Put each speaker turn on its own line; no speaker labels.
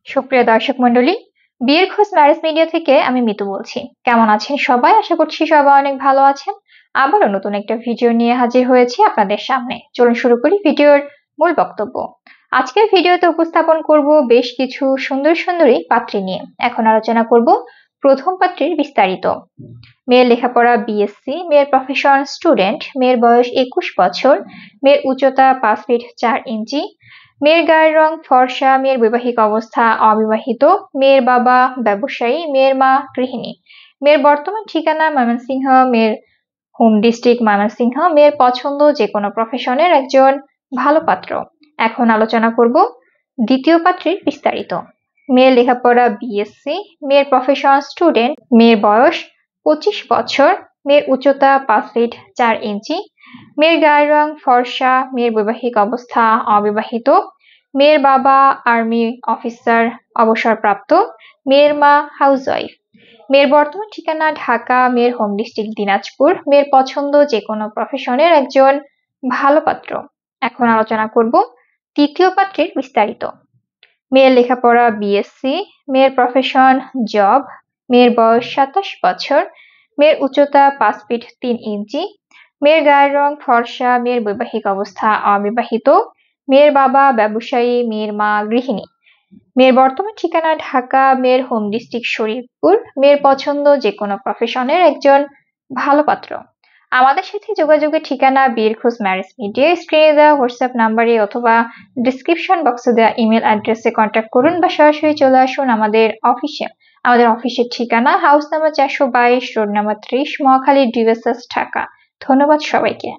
সুপ্রিয় দর্শক মণ্ডলী, বিয়ের খোঁজ ম্যারেজ মিডিয়া থেকে আমি মিতু বলছি। কেমন আছেন সবাই? আশা করছি সবাই অনেক ভালো আছেন। আবারও নতুন একটা ভিডিও নিয়ে হাজির হয়েছি আপনাদের সামনে। চলুন শুরু করি ভিডিওর মূল বক্তব্য। আজকের ভিডিওতে উপস্থাপন করব বেশ কিছু সুন্দরী পাত্রী নিয়ে। এখন আলোচনা করব প্রথম পাত্রীর বিস্তারিত। মেয়ের লেখাপড়া বিএসসি, মেয়ের প্রফেশন স্টুডেন্ট, মেয়ের বয়স 21 বছর, মেয়ের উচ্চতা 5 ফিট 4 ইঞ্চি, মেয়ের গায়ের রং ফর্সা, মেয়ের বৈবাহিক অবস্থা অবিবাহিত, মেয়ের বাবা ব্যবসায়ী, মেয়ের মা গৃহিণী, মেয়ের বর্তমান ঠিকানা ময়মনসিংহ, মেয়ের হোম ডিস্ট্রিক্ট ময়মনসিংহ, মেয়ের পছন্দ যে কোনো প্রফেশনের একজন ভালো পাত্র। এখন আলোচনা করব দ্বিতীয় পাত্রীর বিস্তারিত। মেয়ের লেখাপড়া বিএসসি, মেয়ের প্রফেশন স্টুডেন্ট, মেয়ের বয়স 25 বছর, মেয়ের উচ্চতা 5 ফিট 4 ইঞ্চি, মেয়ের গায়ের রং ফর্সা, মেয়ের বৈবাহিক অবস্থা অবিবাহিত, মেয়ের বাবা আর্মি অফিসার অবসরপ্রাপ্ত, মেয়ের মা হাউসওয়াইফ, মেয়ের বর্তমান ঠিকানা ঢাকা, মেয়ের হোম ডিস্ট্রিক্ট দিনাজপুর, মেয়ের পছন্দ যে কোনো প্রফেশনের একজন ভালো পাত্র। এখন আলোচনা করব তৃতীয় পাত্রের বিস্তারিত। মেয়ের লেখাপড়া বিএসসি, মেয়ের প্রফেশন জব, মেয়ের বয়স 27 বছর, মেয়ের উচ্চতা 5 ফিট 3 ইঞ্চি, মেয়ের গায়ের রং ফর্সা, মেয়ের বৈবাহিক অবস্থা অবিবাহিত, মেয়ের বাবা ব্যবসায়ী, মেয়ের মা গৃহিণী, মেয়ের বর্তমান ঠিকানা ঢাকা, মেয়ের হোম ডিস্ট্রিক্ট শরীয়তপুর, মেয়ের পছন্দ যে কোনো প্রফেশনের একজন ভালো পাত্র। আমাদের সাথে যোগাযোগের ঠিকানা বিয়ের খোঁজ ম্যারেজ মিডিয়া, স্ক্রিনে দেওয়া হোয়াটসঅ্যাপ নাম্বারে অথবা ডিসক্রিপশন বক্সে দেওয়া ইমেল অ্যাড্রেসে কন্ট্যাক্ট করুন বা সরাসরি চলে আসুন আমাদের অফিসে। আমাদের অফিসের ঠিকানা house number 422, road number 30, Mohakhali, DVSS, Dhaka. ধন্যবাদ সবাইকে।